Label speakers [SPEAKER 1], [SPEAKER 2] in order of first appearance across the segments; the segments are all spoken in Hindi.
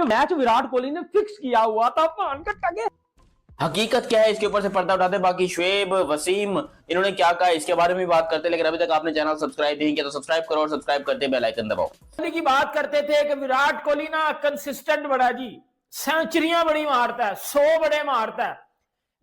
[SPEAKER 1] कि मैच विराट कोहली ने फिक्स किया हुआ था।
[SPEAKER 2] हकीकत क्या है इसके ऊपर से पर्दा उठाते हैं। बाकी शुएब, वसीम, इन्होंने क्या कहा इसके बारे में बात करते हैं। लेकिन अभी तक आपने चैनल सब्सक्राइब नहीं किया तो सब्सक्राइब करो और सब्सक्राइब करते बेल आइकन दबाओ।
[SPEAKER 1] की बात करते थे कि विराट कोहली ना कंसिस्टेंट बड़ा जी, सेंचुरियां बड़ी मारता है, 100 बड़े मारता है।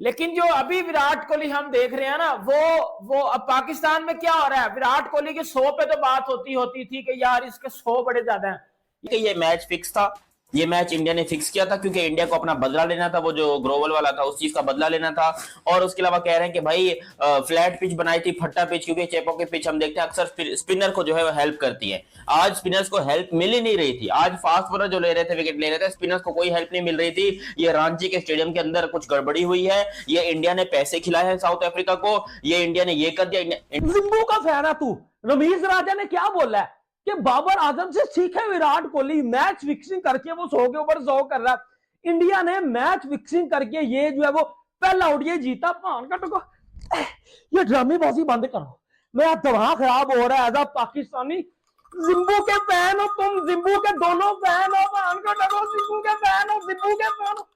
[SPEAKER 1] लेकिन जो अभी विराट कोहली हम देख रहे हैं ना, वो अब पाकिस्तान में क्या हो रहा है, विराट कोहली के 100 पे तो बात होती थी कि यार इसके 100 बड़े ज्यादा हैं।
[SPEAKER 2] ये मैच फिक्स था, ये मैच इंडिया ने फिक्स किया था क्योंकि इंडिया को अपना बदला लेना था, वो जो ग्रोवल वाला था उस चीज का बदला लेना था। और उसके अलावा कह रहे हैं कि भाई फ्लैट पिच बनाई थी, फट्टा पिच, क्योंकि चेपो की पिच हम देखते हैं अक्सर स्पिनर को जो है वो हेल्प करती है। आज स्पिनर्स को हेल्प मिल ही नहीं रही थी। आज फास्ट बॉलर जो ले रहे थे, विकेट ले रहे थे, स्पिनर्स को कोई हेल्प नहीं मिल रही थी। ये रांची के स्टेडियम के अंदर कुछ गड़बड़ी हुई है, ये इंडिया ने पैसे खिलाए हैं साउथ अफ्रीका को, ये इंडिया ने ये कर दिया।
[SPEAKER 1] जिम्बू का फैन है तू। रमीज राजा ने क्या बोला है कि बाबर आजम से सीखे विराट कोहली, मैच फिक्सिंग करके वो 100 के ऊपर 100 कर रहा है। इंडिया ने मैच फिक्सिंग करके ये जो है वो पहला ओडीआई जीता। पान का टको, ये ड्रामेबाजी बंद करो, मेरा दिमाग खराब हो रहा है। एज अ पाकिस्तानी जिम्बू के फैन हो तुम, जिम्बू के दोनों फैन हो, पान का टको, जिम्बू के फैन हो, जिम्बू के फैन हो।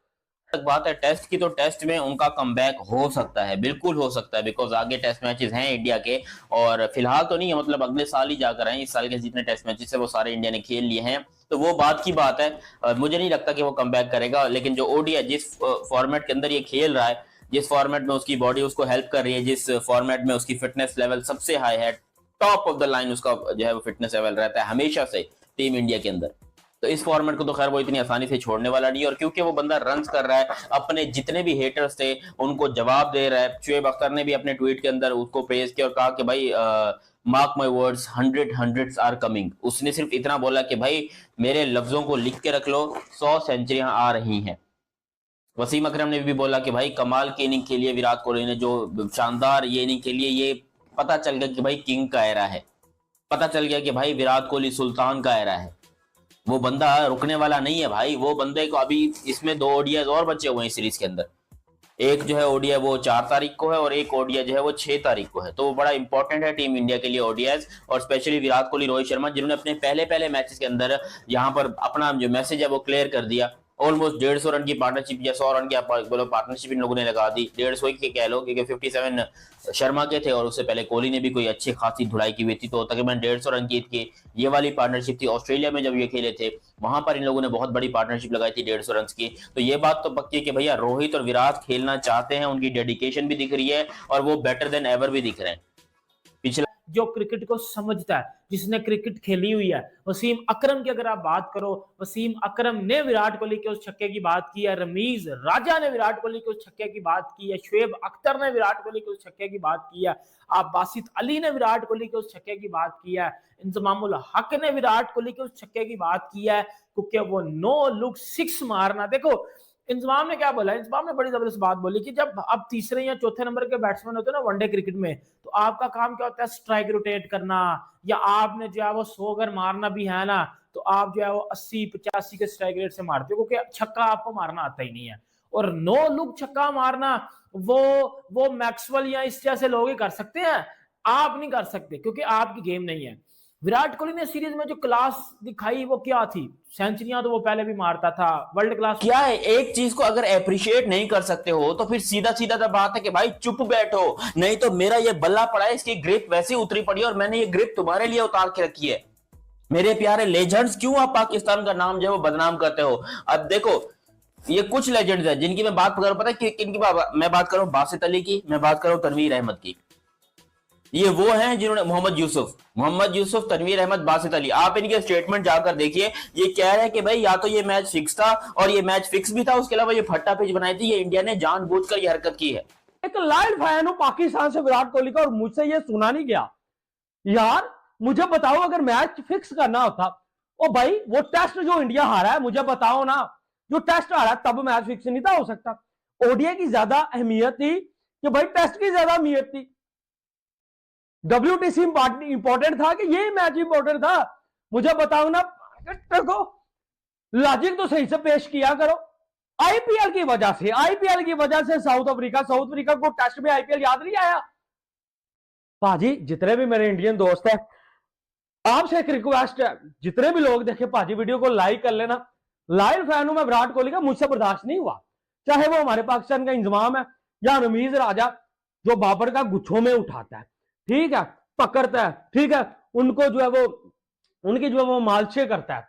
[SPEAKER 2] बात है टेस्ट की, तो टेस्ट में उनका कमबैक हो सकता है, बिल्कुल हो सकता है, बिकॉज आगे टेस्ट मैचेस हैं इंडिया के। और फिलहाल तो नहीं है, मतलब अगले साल ही जाकर आए। इस साल के जितने टेस्ट मैचेस है वो सारे इंडिया ने खेल लिए हैं, तो वो बात की बात है। मुझे नहीं लगता कि वो कमबैक करेगा। लेकिन जो ओडीआई जिस फॉर्मेट के अंदर ये खेल रहा है, जिस फॉर्मेट में उसकी बॉडी उसको हेल्प कर रही है, जिस फॉर्मेट में उसकी फिटनेस लेवल सबसे हाई है, टॉप ऑफ द लाइन उसका जो है वो फिटनेस लेवल रहता है हमेशा से टीम इंडिया के अंदर, तो इस फॉर्मेट को तो खैर वो इतनी आसानी से छोड़ने वाला नहीं है। और क्योंकि वो बंदा रन्स कर रहा है, अपने जितने भी हेटर्स थे उनको जवाब दे रहा है। शुएब अख्तर ने भी अपने ट्वीट के अंदर उसको प्रेज किया और कहा कि भाई mark my words, hundreds are coming. उसने सिर्फ इतना बोला कि भाई मेरे लफ्जों को लिख के रख लो, 100 सेंचुरियां आ रही हैं। वसीम अकरम ने भी बोला कि भाई कमाल की इनिंग खेली है विराट कोहली ने, जो शानदार ये इनिंग खेली है। ये पता चल गया कि भाई किंग का एरा है, पता चल गया कि भाई विराट कोहली सुल्तान का एरा है। वो बंदा रुकने वाला नहीं है भाई। वो बंदे को अभी इसमें 2 ओडीआई और बचे हुए हैं सीरीज के अंदर। एक जो है ओडीआई वो 4 तारीख को है और एक ओडीआई जो है वो 6 तारीख को है। तो वो बड़ा इंपॉर्टेंट है टीम इंडिया के लिए ओडीआई, और स्पेशली विराट कोहली, रोहित शर्मा, जिन्होंने अपने पहले मैचेस के अंदर यहाँ पर अपना जो मैसेज है वो क्लियर कर दिया। ऑलमोस्ट 150 रन की पार्टनरशिप या 100 रन की आप बोलो पार्टनरशिप इन लोगों ने लगा दी। 150 के कह लो, क्योंकि 57 शर्मा के थे और उससे पहले कोहली ने भी कोई अच्छी खासी धुलाई की हुई थी, तो तकरीबन 150 रन की थी। ये वाली पार्टनरशिप थी ऑस्ट्रेलिया में जब ये खेले थे, वहां पर इन लोगों ने बहुत बड़ी पार्टनरशिप लगाई थी 150 रन की। तो ये बात तो पक्की है कि भैया रोहित और विराट खेलना चाहते हैं, उनकी डेडिकेशन भी दिख रही है और वो बेटर देन एवर भी दिख रहे हैं। पिछला
[SPEAKER 1] जो क्रिकेट को समझता है, जिसने क्रिकेट खेली हुई है, वसीम अकरम की अगर आप बात करो, वसीम अकरम ने विराट कोहली के उस छक्के की बात की है, रमीज राजा ने विराट कोहली के उस छक्के की बात की है, शुएब अख्तर ने विराट कोहली के उस छक्के की बात की है, आप बासित अली ने विराट कोहली के उस छक्के की बात की है, इंजमामुल हक ने विराट कोहली के उस छक्के की बात की है, क्योंकि वो नो लुक 6 मारना। देखो इंजमाम ने क्या बोला, इंजमाम ने बड़ी जबरदस्त बात बोली कि जब आप तीसरे या चौथे नंबर के बैट्समैन होते हैं ना वनडे क्रिकेट में, तो आपका काम क्या होता है, स्ट्राइक रोटेट करना, या आपने जो है वो 100 अगर मारना भी है ना, तो आप जो है वो 80-85 के स्ट्राइक रेट से मारते हो, क्योंकि छक्का आपको मारना आता ही नहीं है। और नो लुक छक्का मारना वो मैक्सवेल या इस जैसे लोग ही कर सकते हैं, आप नहीं कर सकते, क्योंकि आपकी गेम नहीं है। विराट कोहली ने सीरीज में जो क्लास दिखाई वो क्या थी, सेंचुरियां तो वो पहले भी मारता था, वर्ल्ड क्लास।
[SPEAKER 2] क्या है, एक चीज को अगर अप्रिशिएट नहीं कर सकते हो तो फिर सीधा सीधा तो बात है कि भाई चुप बैठो, नहीं तो मेरा ये बल्ला पड़ा है, इसकी ग्रिप वैसी उतरी पड़ी है और मैंने ये ग्रिप तुम्हारे लिए उतार के रखी है। मेरे प्यारे लेजेंड्स, क्यों आप पाकिस्तान का नाम जो है वो बदनाम करते हो? अब देखो ये कुछ लेजेंड्स हैं जिनकी मैं बात करूं, पता है किनकी मैं बात करूं? बासित अली की, मैं बात करूं तनवीर अहमद की। ये वो हैं जिन्होंने मोहम्मद यूसुफ, तनवीर अहमद, बासित अली, आप इनके स्टेटमेंट जाकर देखिए। ये कह रहे हैं कि भाई या तो ये मैच फिक्स था, और ये मैच फिक्स भी था, उसके अलावा ये फट्टा पिच बनाई थी, ये इंडिया ने जानबूझकर ये हरकत की है।
[SPEAKER 1] एक लाइव फैन हूं पाकिस्तान से विराट कोहली का, और मुझसे ये सुना नहीं गया। यार मुझे बताओ, अगर मैच फिक्स करना होता, ओ भाई वो टेस्ट जो इंडिया हारा है, मुझे बताओ ना, जो टेस्ट हारा तब मैच फिक्स नहीं था हो सकता। ओडीआई की ज्यादा अहमियत थी कि भाई टेस्ट की ज्यादा अहमियत थी, WTC इंपॉर्टेंट था कि ये मैच इंपॉर्टेंट था? मुझे बताओ ना, लॉजिक तो सही से पेश किया करो। आईपीएल की वजह से साउथ अफ्रीका को टेस्ट में आईपीएल याद नहीं आया। भाजी जितने भी मेरे इंडियन दोस्त हैं, आपसे एक रिक्वेस्ट है, जितने भी लोग देखे भाजी वीडियो को लाइक कर लेना,
[SPEAKER 3] लाइव फैन हूं मैं विराट कोहली का, मुझसे बर्दाश्त नहीं हुआ। चाहे वो हमारे पाकिस्तान का इंतजाम है या रमीज राजा जो बाबर का गुच्छों में उठाता है, ठीक है, पकड़ता है, ठीक है, उनको जो है वो उनकी जो है वो मालशे करता है।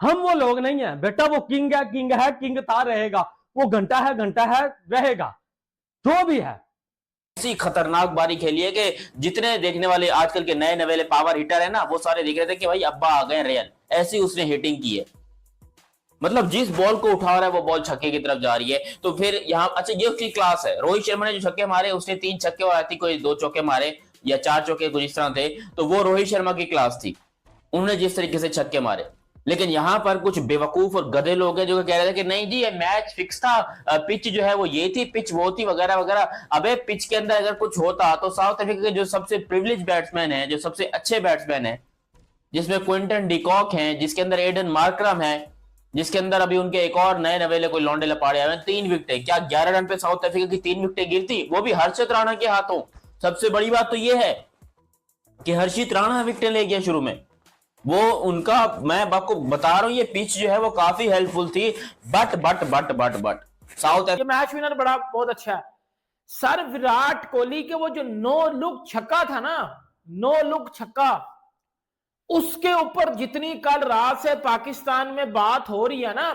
[SPEAKER 3] हम वो लोग नहीं है बेटा, वो किंग है, किंग है, किंग ता रहेगा, वो घंटा है रहेगा, जो भी है।
[SPEAKER 2] ऐसी खतरनाक बारी खेली है कि जितने देखने वाले आजकल के नए नवेले पावर हिटर है ना, वो सारे देख रहे थे कि भाई अब्बा आ गए रियल। ऐसी उसने हिटिंग की है, मतलब जिस बॉल को उठा रहा है वो बॉल छक्के की तरफ जा रही है। तो फिर यहाँ अच्छा ये उसकी क्लास है। रोहित शर्मा ने जो छक्के मारे, उसने 3 छक्के और आई थिंक कोई 2 चौके मारे या 4 चौके कुछ इस तरह थे, तो वो रोहित शर्मा की क्लास थी, उन्होंने जिस तरीके से छक्के मारे। लेकिन यहां पर कुछ बेवकूफ और गधे लोग हैं जो कह रहे थे कि नहीं जी ये मैच फिक्स था, पिच जो है वो ये थी, पिच वो थी, वगैरह वगैरह। अबे पिच के अंदर अगर कुछ होता तो साउथ अफ्रीका के जो सबसे प्रिविलेज बैट्समैन है, जो सबसे अच्छे बैट्समैन है, जिसमें क्विंटन डिकॉक है, जिसके अंदर एडन मार्करम है, जिसके अंदर अभी उनके एक और नए नवेले कोई लौंडे लपाड़े आए, 3 विकेटें, क्या 11 रन पे साउथ अफ्रीका की 3 विकेटें गिरती, वो भी हर्षित राणा के हाथों। सबसे बड़ी बात तो ये है कि हर्षित राणा विकेटें ले गया शुरू में, वो उनका, मैं आपको बता रहा हूं ये पिच जो है वो काफी हेल्पफुल थी। बट साउथ
[SPEAKER 1] ये मैच विनर बड़ा बहुत अच्छा है सर। विराट कोहली के वो जो नो लुक छक्का था ना, नो लुक छक्का, उसके ऊपर जितनी कल रात से पाकिस्तान में बात हो रही है ना,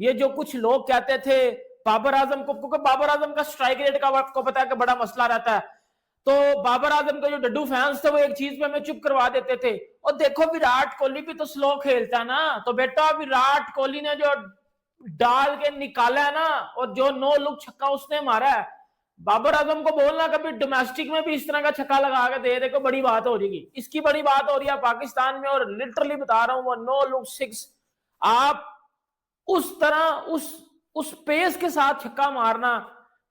[SPEAKER 1] ये जो कुछ लोग कहते थे बाबर आजम को, क्योंकि बाबर आजम का स्ट्राइक रेट का आपको पता है कि बड़ा मसला रहता है, तो बाबर आजम के जो डड्डू फैंस थे वो एक चीज पे हमें चुप करवा देते थे, और देखो विराट कोहली भी तो स्लो खेलता है ना, तो बेटा विराट कोहली ने जो डाल के निकाला है ना, और जो नो लुक छक्का उसने मारा है, बाबर आजम को बोलना कभी डोमेस्टिक में भी इस तरह का छक्का लगा के दे देखो, बड़ी बात हो जाएगी। इसकी बड़ी बात हो रही है पाकिस्तान में, और लिटरली बता रहा हूं वो नो लुक 6 आप उस तरह उस पेस के साथ छक्का मारना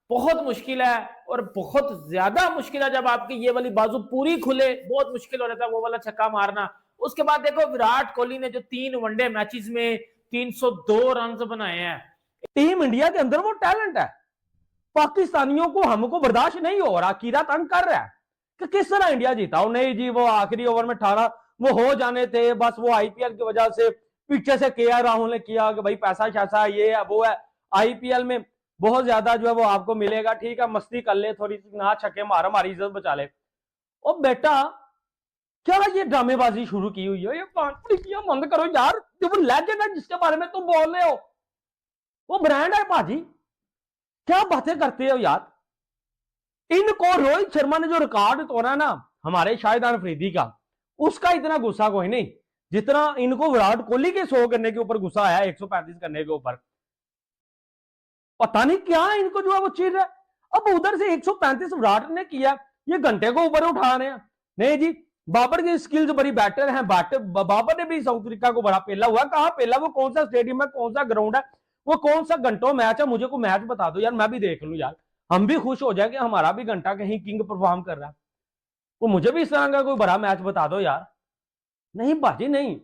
[SPEAKER 1] बहुत मुश्किल है, और बहुत ज्यादा मुश्किल है जब आपकी ये वाली बाजू पूरी खुले, बहुत मुश्किल हो जाता है वो वाला छक्का मारना। उसके बाद देखो विराट कोहली ने जो 3 वनडे मैचेस में 302 रन बनाए हैं।
[SPEAKER 3] टीम इंडिया के अंदर वो टैलेंट है, पाकिस्तानियों को हमको बर्दाश्त नहीं हो रहा, कीड़ा तंग कर रहा है कि किस तरह इंडिया जीता। नहीं जी वो आखिरी ओवर में 18 वो हो जाने थे, बस वो आईपीएल की वजह से पीछे से केआर राहुल ने किया कि भाई पैसा शैसा ये है वो है, आईपीएल में बहुत ज्यादा जो है वो आपको मिलेगा, ठीक है मस्ती कर ले थोड़ी सी, ना छक्के मार हमारी इज्जत बचा ले। और बेटा क्या ये ड्रामेबाजी शुरू की हुई है, ये कॉन्फ्लिक्ट बंद करो यार। जब वो लेजेंड है जिसके बारे में तुम बोल रहे हो, वो ब्रांड है भाजी, क्या बातें करते हो यार। इनको रोहित शर्मा ने जो रिकॉर्ड तोड़ा ना हमारे शाहिदान अफरीदी का, उसका इतना गुस्सा कोई नहीं जितना इनको विराट कोहली के 100 करने के ऊपर गुस्सा आया, 135 करने के ऊपर। पता नहीं क्या इनको जो है वो चिढ़ है। अब उधर से 135 विराट ने किया, ये घंटे को ऊपर उठा रहे हैं। नहीं जी बाबर की स्किल्स बड़ी बेटर है, बाबर ने भी साउथ अफ्रीका को बड़ा पेला हुआ। कहां पेला, वो कौन सा स्टेडियम है, कौन सा ग्राउंड है, वो कौन सा घंटों मैच है, मुझे को मैच बता दो यार, मैं भी देख लूं यार, हम भी खुश हो जाए कि हमारा भी घंटा कहीं किंग परफॉर्म कर रहा है। वो मुझे भी इस तरह का कोई बड़ा मैच बता दो यार। नहीं बाजी नहीं,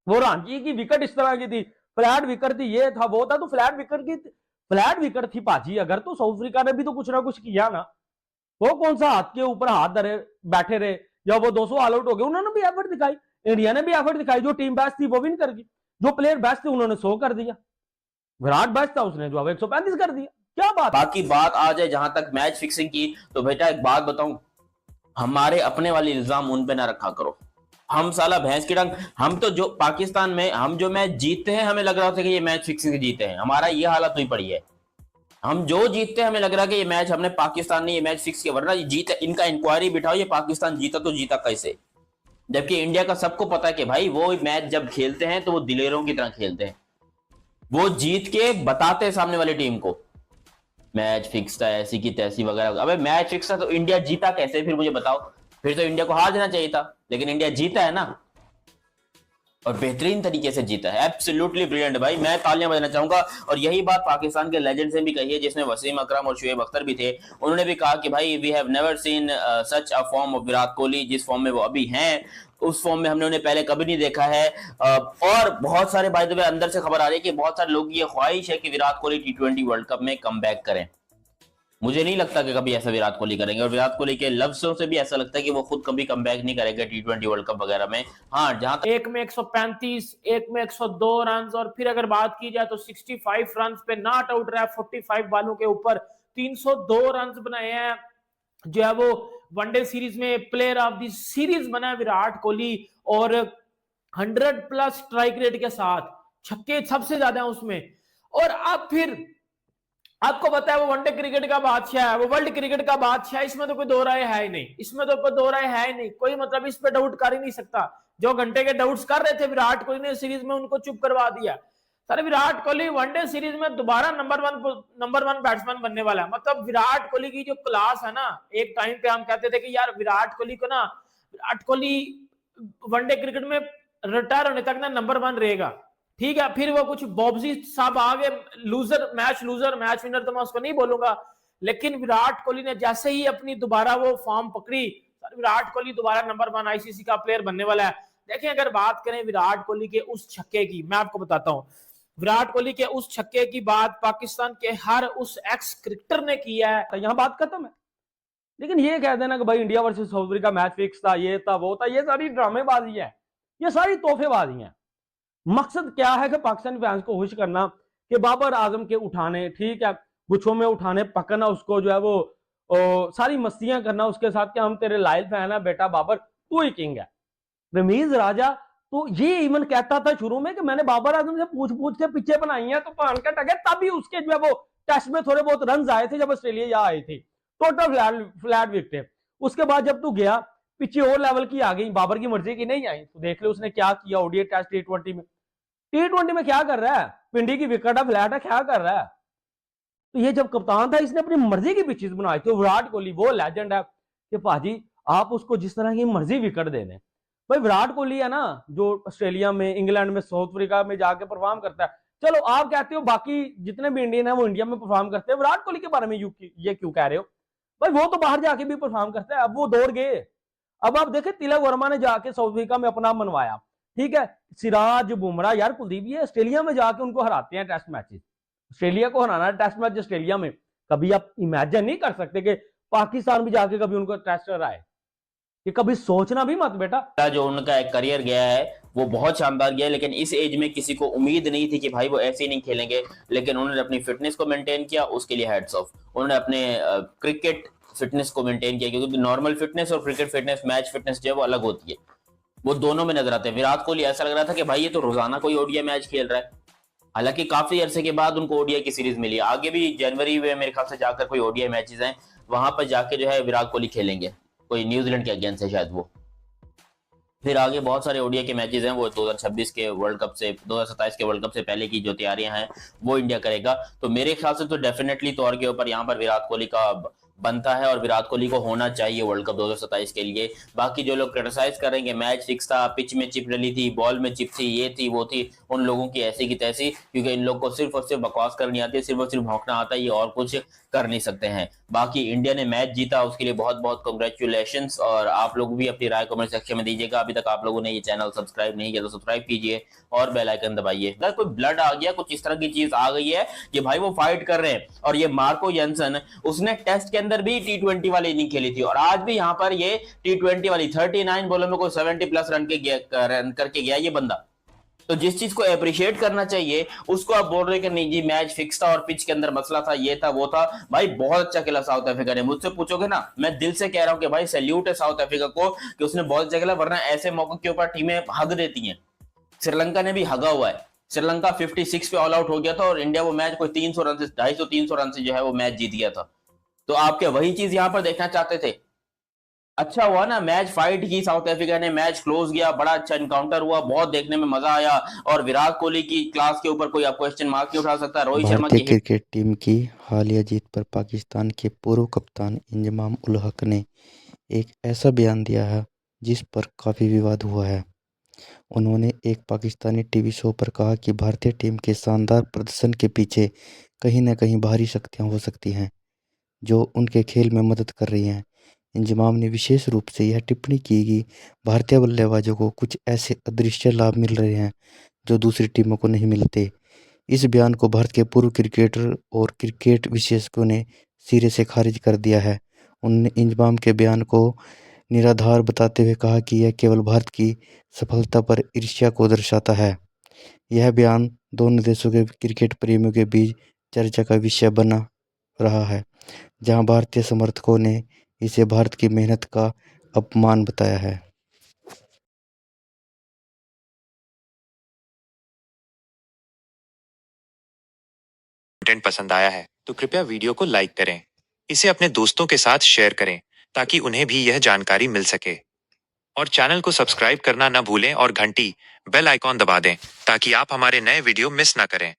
[SPEAKER 3] वो रांची की विकेट इस तरह की थी, फ्लैट विकेट थी, ये था वो था, तो फ्लैट विकेट थी पाजी अगर, तो साउथ अफ्रीका ने भी तो कुछ ना कुछ किया ना। वो कौन सा हाथ के ऊपर हाथ धरे बैठे रहे, या वो 200 ऑल आउट हो गए, उन्होंने भी एफर्ट दिखाई, इंडिया ने भी एफर्ट दिखाई, जो टीम बेस्ट थी वो विन कर गई, जो प्लेयर बेस्ट थे उन्होंने 100 कर दिया, विराट बेस्ट था उसने जो 135 कर दिया। क्या बात।
[SPEAKER 2] बाकी बात आ जाए जहां तक मैच फिक्सिंग की, तो बेटा एक बात बताऊं, हमारे अपने वाले इल्जाम उन पे ना रखा करो। हम साला भैंस की डंग, हम तो जो पाकिस्तान में हम जो मैच जीतते हैं हमें लग रहा था कि ये मैच फिक्सिंग जीते हैं, हमारा ये हालत हुई पड़ी है। हम जो जीतते हैं हमें लग रहा है कि ये मैच हमने पाकिस्तान ने ये मैच फिक्स किया, वरना ये जीता, इनका इंक्वायरी बिठाओ ये पाकिस्तान जीता तो जीता कैसे। जबकि इंडिया का सबको पता है कि भाई वो मैच जब खेलते हैं तो वो दिलेरों की तरह खेलते हैं, वो जीत के बताते हैं सामने वाली टीम को मैच फिक्स था ऐसी की तैसी वगैरह। अबे मैच फिक्स था तो इंडिया जीता कैसे, फिर मुझे बताओ। फिर तो इंडिया को हार देना चाहिए था, लेकिन इंडिया जीता है ना, और बेहतरीन तरीके से जीता है। एब्सोल्युटली ब्रिलियंट भाई, मैं तालियां बजाना चाहूंगा। और यही बात पाकिस्तान के लेजेंड्स ने भी कही है, जिसमें वसीम अकरम और शुएब अख्तर भी थे। उन्होंने भी कहा कि भाई we have never seen such a form of Virat Kohli, जिस फॉर्म में वो अभी हैं उस फॉर्म में हमने उन्हें पहले कभी नहीं देखा है। और बहुत सारे बाय द वे अंदर से खबर आ रही है कि बहुत सारे लोग ये ख्वाहिश है कि Virat Kohli T20 world cup में कमबैक करें। मुझे नहीं लगता कि कभी ऐसा विराट कोहली करेंगे, और विराट कोहली के लफ्जों से भी ऐसा लगता है कि वो खुद कभी कमबैक नहीं करेंगे T20 वर्ल्ड कप वगैरह में। हाँ, जहां तक
[SPEAKER 1] एक में 135, एक में 102 रन, और फिर अगर बात की जाए तो 65 रन पे नॉट आउट रहा है 45 बालों के ऊपर, 302 रन बनाए हैं, जो है वो वनडे सीरीज में प्लेयर ऑफ द सीरीज बना है विराट कोहली, और 100+ स्ट्राइक रेट के साथ, छक्के सबसे ज्यादा है उसमें। और अब फिर आपको पता है वो वनडे क्रिकेट का बादशाह है, वो वर्ल्ड क्रिकेट का बादशाह है, इसमें तो कोई दो राय है ही नहीं, इसमें तो कोई दो राय है ही नहीं, कोई मतलब इस पे डाउट कर ही नहीं सकता। जो घंटे के डाउट्स कर रहे थे विराट कोहली ने सीरीज में, उनको चुप करवा दिया। Sir Virat Kohli one day series में दोबारा नंबर वन बैट्समैन बनने वाला है। मतलब विराट कोहली की जो क्लास है ना, एक टाइम पे हम कहते थे कि यार विराट कोहली को ना, विराट कोहली वनडे क्रिकेट में रिटायर होने तक ना नंबर 1 रहेगा, ठीक है। फिर वो कुछ बॉब्जी साहब आगे, लूजर मैच विनर तो मैं उसको नहीं बोलूंगा, लेकिन विराट कोहली ने जैसे ही अपनी दोबारा वो फॉर्म पकड़ी, विराट कोहली दोबारा नंबर 1 आईसीसी का प्लेयर बनने वाला है। देखिए अगर बात करें विराट कोहली के उस छक्के की, मैं आपको बताता हूं, विराट कोहली के उस छक्के की बात पाकिस्तान के हर उस एक्स क्रिकेटर ने किया है।
[SPEAKER 3] तो यहाँ बात खत्म है। लेकिन ये कह देना कि भाई India versus south Africa match fix था, ये था वो था, ये सारी ड्रामेबाजी है, ये सारी तोहफेबाजी है। मकसद क्या है कि पाकिस्तानी फैंस को खुश करना, कि बाबर आजम के उठाने, ठीक है, गुच्छों में उठाने, पकड़ना उसको, जो है वो सारी मस्तियां करना उसके साथ कि हम तेरे लायल फैन है बेटा बाबर, तू ही किंग है। रमीज राजा तो ये इवन कहता था शुरू में कि मैंने बाबर आजम से पूछ पूछ के पीछे बनाई है, तो पान का टके, तभी उसके जो है वो टेस्ट में थोड़े बहुत रन आए थे जब ऑस्ट्रेलिया यहाँ आई थी, टोटल फ्लैट विकेट। उसके बाद जब तू गया पिछे और लेवल की आ गई, बाबर की मर्जी की नहीं आई, तो देख ले उसने क्या किया ओडीआई टेस्ट टी20 में क्या कर रहा है, पिंडी की विकेट है, फ्लैट है, क्या कर रहा है। तो ये जब कप्तान था इसने अपनी मर्जी की पिचेस बनाई थी। विराट कोहली वो लेजेंड है कि भाजी आप उसको जिस तरह की मर्जी विकेट दे दें। भाई विराट कोहली है ना जो ऑस्ट्रेलिया में, इंग्लैंड में, साउथ अफ्रीका में जाके परफॉर्म करता है। चलो आप कहते हो बाकी जितने भी इंडियन है वो इंडिया में परफॉर्म करते हैं, विराट कोहली के बारे में ये क्यों कह रहे हो? भाई वो तो बाहर जाके भी परफॉर्म करता है, अब वो दौड़ गए। अब आप देखे तिलक वर्मा ने जाके साउथ अफ्रीका में अपना मनवाया, ठीक है, सिराज, बुमराह, यार कुलदीप ये ऑस्ट्रेलिया में जाके उनको हराते हैं टेस्ट मैचेस। ऑस्ट्रेलिया को हराना टेस्ट मैच ऑस्ट्रेलिया में, कभी आप इमेजिन नहीं कर सकते कि पाकिस्तान भी जाके कभी उनको टेस्ट हराए, ये कभी सोचना भी मत बेटा।
[SPEAKER 2] जो उनका एक करियर गया है वो बहुत शानदार गया है, लेकिन इस एज में किसी को उम्मीद नहीं थी कि भाई वो ऐसे ही नहीं खेलेंगे, लेकिन उन्होंने अपनी फिटनेस को मेंटेन किया, उसके लिए हैट्स ऑफ। उन्होंने अपने क्रिकेट फिटनेस को मेंटेन किया, क्योंकि नॉर्मल फिटनेस और क्रिकेट फिटनेस, मैच फिटनेस जो है वो अलग होती है, वो दोनों में नजर आते हैं। विराट कोहली ऐसा लग रहा था कि भाई ये तो रोजाना कोई ओडीआई मैच खेल रहा है, हालांकि काफी अरसे के बाद उनको ओडीआई की सीरीज मिली। आगे भी जनवरी में मेरे ख्याल से जाकर कोई ओडीआई मैचेस हैं, वहां पर जाके जो है विराट कोहली खेलेंगे, कोई न्यूजीलैंड के अगेंस्ट है शायद वो। फिर आगे बहुत सारे ओडीआई के मैचेस हैं, वो 2026 के वर्ल्ड कप से, 2027 के वर्ल्ड कप से पहले की जो तैयारियां हैं वो इंडिया करेगा। तो मेरे ख्याल से तो डेफिनेटली तौर के ऊपर यहाँ पर विराट कोहली का बनता है, और विराट कोहली को होना चाहिए वर्ल्ड कप 2027 के लिए। बाकी जो लोग क्रिटिसाइज करेंगे मैच फिक्स था, पिच में चिप डली थी, बॉल में चिप थी, ये थी वो थी, उन लोगों की ऐसी की तैसी, क्योंकि इन लोगों को सिर्फ और सिर्फ बकवास करनी आती है, सिर्फ और सिर्फ भौंकना आता है, ये और कुछ कर नहीं सकते हैं। बाकी इंडिया ने मैच जीता, उसके लिए बहुत बहुत कांग्रेचुलेशंस, और आप लोग भी अपनी राय कमेंट सेक्शन में दीजिएगा। अभी तक आप लोगों ने ये चैनल सब्सक्राइब नहीं किया तो सब्सक्राइब कीजिए और बेल आइकन दबाइए। अगर कोई ब्लड आ गया, कुछ इस तरह की चीज आ गई है कि भाई वो फाइट कर रहे हैं, और ये मार्को जेनसन, उसने टेस्ट के अंदर भी T20 वाली इनिंग खेली थी, और आज भी यहाँ पर ये T20 वाली 39 बॉलों में कोई 70+ रन करके गया ये बंदा। तो जिस चीज को अप्रिशिएट करना चाहिए उसको आप बोल रहे कि नहीं जी मैच फिक्स था और पिच के अंदर मसला था, ये था वो था। भाई बहुत अच्छा खेला साउथ अफ्रीका ने, मुझसे पूछोगे ना, मैं दिल से कह रहा हूं कि भाई सैल्यूट है साउथ अफ्रीका को कि उसने बहुत अच्छा खेला, वरना ऐसे मौके के ऊपर टीमें हग देती हैं। श्रीलंका ने भी हगा हुआ है, श्रीलंका 56 पे ऑल आउट हो गया था, और इंडिया वो मैच कोई 300 रन से, 250-300 रन से जो है वो मैच जीत गया था। तो आप क्या वही चीज यहां पर देखना चाहते थे? अच्छा हुआ ना, मैच फाइट की साउथ अफ्रीका ने, मैच क्लोज गया, बड़ा अच्छा इनकाउंटर हुआ, बहुत देखने में मजा आया, और विराट कोहली की क्लास के ऊपर कोई आप क्वेश्चन मार्क नहीं उठा सकता। रोहित शर्मा
[SPEAKER 4] भारतीय
[SPEAKER 2] की
[SPEAKER 4] क्रिकेट टीम की हालिया जीत पर पाकिस्तान के पूर्व कप्तान इंजमाम उल हक ने एक ऐसा बयान दिया है जिस पर काफ़ी विवाद हुआ है। उन्होंने एक पाकिस्तानी टीवी शो पर कहा कि भारतीय टीम के शानदार प्रदर्शन के पीछे कहीं न कहीं बाहरी शक्तियां हो सकती हैं जो उनके खेल में मदद कर रही हैं। इंजमाम ने विशेष रूप से यह टिप्पणी की कि भारतीय बल्लेबाजों को कुछ ऐसे अदृश्य लाभ मिल रहे हैं जो दूसरी टीमों को नहीं मिलते। इस बयान को भारत के पूर्व क्रिकेटर और क्रिकेट विशेषज्ञों ने सिरे से खारिज कर दिया है। उन्होंने इंजमाम के बयान को निराधार बताते हुए कहा कि यह केवल भारत की सफलता पर ईर्ष्या को दर्शाता है। यह बयान दोनों देशों के क्रिकेट प्रेमियों के बीच चर्चा का विषय बना रहा है, जहां भारतीय समर्थकों ने इसे भारत की मेहनत का अपमान बताया है।
[SPEAKER 5] कंटेंट पसंद आया है तो कृपया वीडियो को लाइक करें, इसे अपने दोस्तों के साथ शेयर करें ताकि उन्हें भी यह जानकारी मिल सके। और चैनल को सब्सक्राइब करना ना भूलें और घंटी बेल आइकॉन दबा दें ताकि आप हमारे नए वीडियो मिस ना करें।